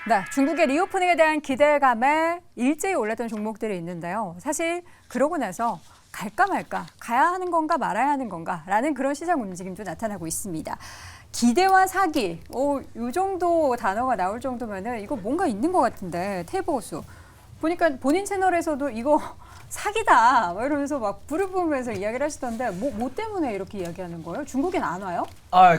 네, 중국의 리오프닝에 대한 기대감에 일제히 올랐던 종목들이 있는데요. 사실 그러고 나서 갈까 말까, 가야 하는 건가 말아야 하는 건가라는 그런 시장 움직임도 나타나고 있습니다. 기대와 사기, 이 정도 단어가 나올 정도면은 이거 뭔가 있는 것 같은데, 테이버고수. 보니까 본인 채널에서도 이거 사기다 막 이러면서 막 부르부르면서 이야기를 하시던데 뭐 때문에 이렇게 이야기하는 거예요? 중국엔 안 와요?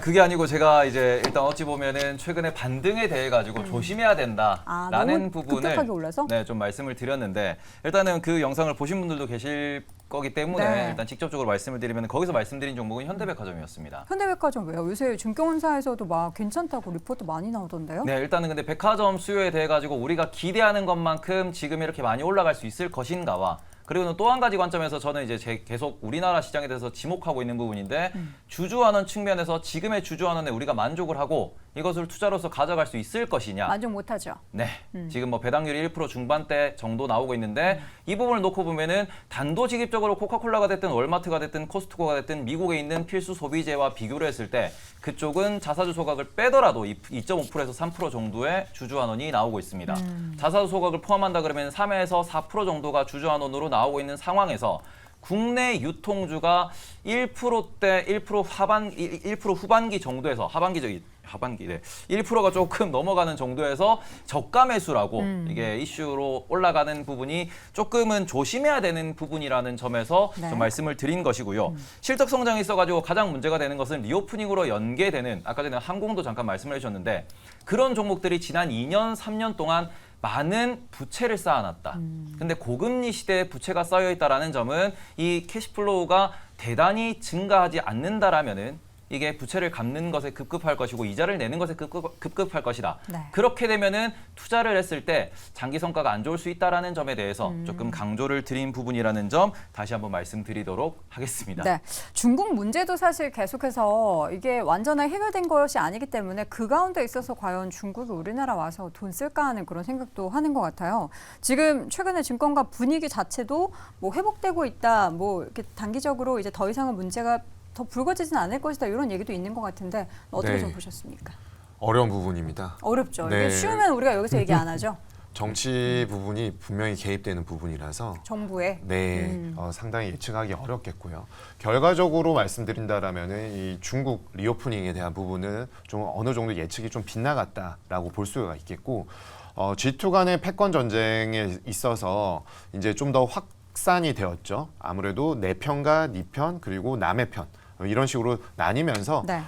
그게 아니고 제가 이제 일단 어찌 보면은 최근에 반등에 대해 가지고 조심해야 된다라는 부분을 급격하게 올라서? 네, 좀 말씀을 드렸는데 일단은 그 영상을 보신 분들도 계실 거기 때문에 네. 일단 직접적으로 말씀을 드리면 거기서 말씀드린 종목은 현대백화점이었습니다. 현대백화점 왜요? 요새 증권사에서도 막 괜찮다고 리포트 많이 나오던데요? 네, 일단은 근데 백화점 수요에 대해 가지고 우리가 기대하는 것만큼 지금 이렇게 많이 올라갈 수 있을 것인가와 그리고 또 한 가지 관점에서 저는 이제 계속 우리나라 시장에 대해서 지목하고 있는 부분인데 주주환원 측면에서 지금의 주주환원에 우리가 만족을 하고 이것을 투자로서 가져갈 수 있을 것이냐. 만족 못하죠. 네, 지금 뭐 배당률이 1% 중반대 정도 나오고 있는데 이 부분을 놓고 보면은 단도직입적으로 코카콜라가 됐든 월마트가 됐든 코스트코가 됐든 미국에 있는 필수 소비재와 비교를 했을 때 그쪽은 자사주 소각을 빼더라도 2.5%에서 3% 정도의 주주환원이 나오고 있습니다. 자사주 소각을 포함한다 그러면 3에서 4% 정도가 주주환원으로 나오고 있는 상황에서 국내 유통주가 1%대 1% 후반기 정도에서 하반기 1%가 조금 넘어가는 정도에서 저가 매수라고 이게 이슈로 올라가는 부분이 조금은 조심해야 되는 부분이라는 점에서 네. 좀 말씀을 드린 것이고요. 실적 성장이 있어가지고 가장 문제가 되는 것은 리오프닝으로 연계되는 아까 전에 항공도 잠깐 말씀을 해주셨는데 그런 종목들이 지난 2년, 3년 동안 많은 부채를 쌓아놨다. 근데 고금리 시대에 부채가 쌓여있다라는 점은 이 캐시플로우가 대단히 증가하지 않는다라면은 이게 부채를 갚는 것에 급급할 것이고 이자를 내는 것에 급급할 것이다. 네. 그렇게 되면은 투자를 했을 때 장기 성과가 안 좋을 수 있다라는 점에 대해서 조금 강조를 드린 부분이라는 점 다시 한번 말씀드리도록 하겠습니다. 네, 중국 문제도 사실 계속해서 이게 완전하게 해결된 것이 아니기 때문에 그 가운데 있어서 과연 중국이 우리나라 와서 돈 쓸까 하는 그런 생각도 하는 것 같아요. 지금 최근에 증권가 분위기 자체도 뭐 회복되고 있다, 뭐 이렇게 단기적으로 이제 더 이상은 문제가 더 불거지진 않을 것이다 이런 얘기도 있는 것 같은데 어떻게 네. 좀 보셨습니까? 어려운 부분입니다. 어렵죠. 네. 이게 쉬우면 우리가 여기서 얘기 안 하죠. 정치 부분이 분명히 개입되는 부분이라서 정부에. 상당히 예측하기 어렵겠고요. 결과적으로 말씀드린다라면은 이 중국 리오프닝에 대한 부분은 좀 어느 정도 예측이 좀 빗나갔다라고 볼 수가 있겠고 G2 간의 패권 전쟁에 있어서 이제 좀 더 확산이 되었죠. 아무래도 내 편과 네 편 그리고 남의 편. 이런 식으로 나뉘면서 네.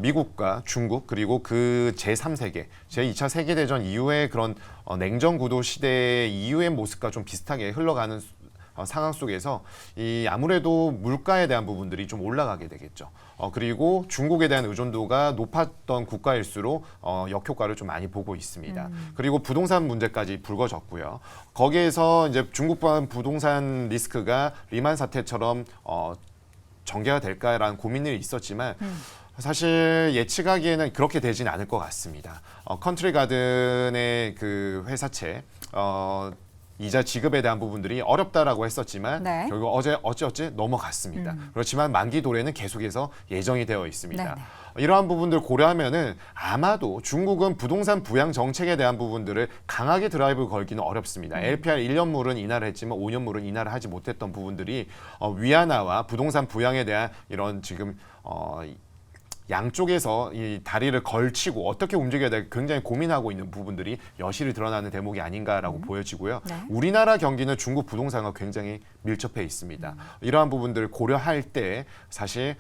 미국과 중국 그리고 그 제3세계, 제2차 세계대전 이후의 그런 냉전 구도 시대 이후의 모습과 좀 비슷하게 흘러가는 상황 속에서 이 아무래도 물가에 대한 부분들이 좀 올라가게 되겠죠. 그리고 중국에 대한 의존도가 높았던 국가일수록 역효과를 좀 많이 보고 있습니다. 그리고 부동산 문제까지 불거졌고요. 거기에서 이제 중국발 부동산 리스크가 리만 사태처럼 전개가 될까라는 고민이 있었지만 사실 예측하기에는 그렇게 되진 않을 것 같습니다. 컨트리 가든의 그 회사채 이자 지급에 대한 부분들이 어렵다라고 했었지만 네. 결국 어찌 넘어갔습니다. 그렇지만 만기 도래는 계속해서 예정이 되어 있습니다. 네네. 이러한 부분들 고려하면은 아마도 중국은 부동산 부양 정책에 대한 부분들을 강하게 드라이브 걸기는 어렵습니다. LPR 1년물은 인하를 했지만 5년물은 인하를 하지 못했던 부분들이 위안화와 부동산 부양에 대한 이런 지금 양쪽에서 이 다리를 걸치고 어떻게 움직여야 될까 굉장히 고민하고 있는 부분들이 여실히 드러나는 대목이 아닌가라고 보여지고요. 네. 우리나라 경기는 중국 부동산과 굉장히 밀접해 있습니다. 이러한 부분들을 고려할 때 사실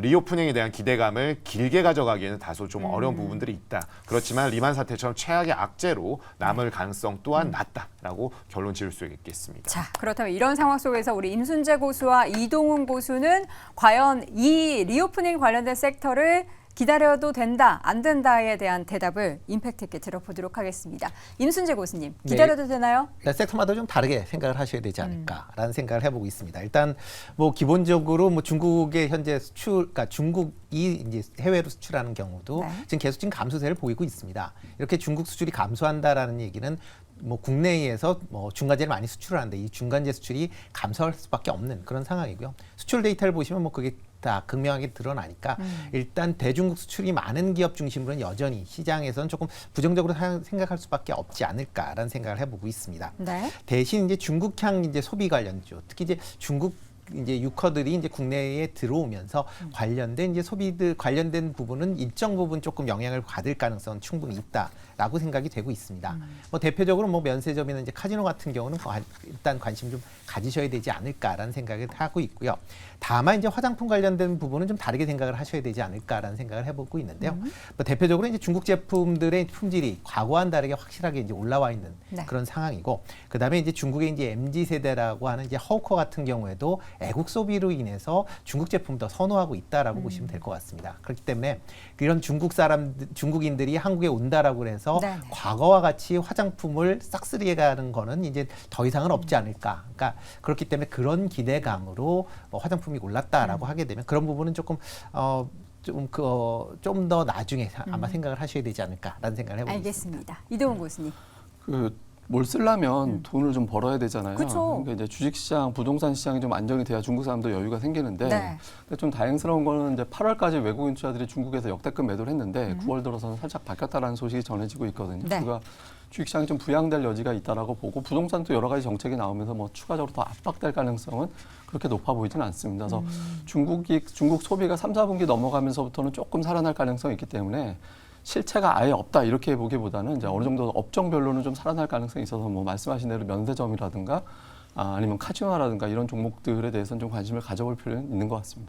리오프닝에 대한 기대감을 길게 가져가기에는 다소 좀 어려운 부분들이 있다. 그렇지만 리만 사태처럼 최악의 악재로 남을 가능성 또한 낮다라고 결론 지을 수 있겠습니다. 자, 그렇다면 이런 상황 속에서 우리 임순재 고수와 이동훈 고수는 과연 이 리오프닝 관련된 섹터를 기다려도 된다, 안 된다에 대한 대답을 임팩트 있게 들어보도록 하겠습니다. 임순재 고수님, 기다려도 되나요? 섹터마다 좀 다르게 생각을 하셔야 되지 않을까라는 생각을 해보고 있습니다. 일단 뭐 기본적으로 뭐 중국의 현재 수출, 그러니까 중국이 이제 해외로 수출하는 경우도 지금 감소세를 보이고 있습니다. 이렇게 중국 수출이 감소한다라는 얘기는 뭐 국내에서 뭐 중간재를 많이 수출을 하는데 이 중간재 수출이 감소할 수밖에 없는 그런 상황이고요. 수출 데이터를 보시면 뭐 그게 다 극명하게 드러나니까 일단 대중국 수출이 많은 기업 중심으로는 여전히 시장에서는 조금 부정적으로 생각할 수밖에 없지 않을까라는 생각을 해보고 있습니다. 네. 대신 이제 중국향 이제 소비 관련주, 특히 이제 중국 이제 유커들이 이제 국내에 들어오면서 관련된 이제 소비들 관련된 부분은 일정 부분 조금 영향을 받을 가능성은 충분히 있다라고 생각이 되고 있습니다. 뭐 대표적으로 뭐 면세점이나 이제 카지노 같은 경우는 일단 관심 좀 가지셔야 되지 않을까라는 생각을 하고 있고요. 다만 이제 화장품 관련된 부분은 좀 다르게 생각을 하셔야 되지 않을까라는 생각을 해보고 있는데요. 뭐 대표적으로 이제 중국 제품들의 품질이 과거와는 다르게 확실하게 이제 올라와 있는 네. 그런 상황이고, 그 다음에 이제 중국의 이제 MZ 세대라고 하는 이제 허우커 같은 경우에도 애국 소비로 인해서 중국 제품 더 선호하고 있다라고 보시면 될 것 같습니다. 그렇기 때문에 이런 중국인들이 한국에 온다라고 해서 네네. 과거와 같이 화장품을 싹쓸이해 가는 거는 이제 더 이상은 없지 않을까. 그러니까 그렇기 때문에 그런 기대감으로 화장품이 올랐다라고 하게 되면 그런 부분은 조금 좀 더 나중에 아마 생각을 하셔야 되지 않을까라는 생각을 해보고 있습니다. 알겠습니다. 이동훈 교수님. 뭘 쓰려면 돈을 좀 벌어야 되잖아요. 그쵸. 그러니까 이제 주식시장, 부동산 시장이 좀 안정이 돼야 중국 사람도 여유가 생기는데 네. 근데 좀 다행스러운 거는 이제 8월까지 외국인 투자들이 중국에서 역대급 매도를 했는데 9월 들어서는 살짝 바뀌었다라는 소식이 전해지고 있거든요. 네. 그가 주식시장이 좀 부양될 여지가 있다라고 보고 부동산도 여러 가지 정책이 나오면서 뭐 추가적으로 더 압박될 가능성은 그렇게 높아 보이지는 않습니다. 그래서 중국 소비가 3, 4분기 넘어가면서부터는 조금 살아날 가능성이 있기 때문에 실체가 아예 없다 이렇게 보기보다는 이제 어느 정도 업종별로는 좀 살아날 가능성이 있어서 뭐 말씀하신 대로 면세점이라든가 아니면 카지노라든가 이런 종목들에 대해서는 좀 관심을 가져볼 필요는 있는 것 같습니다.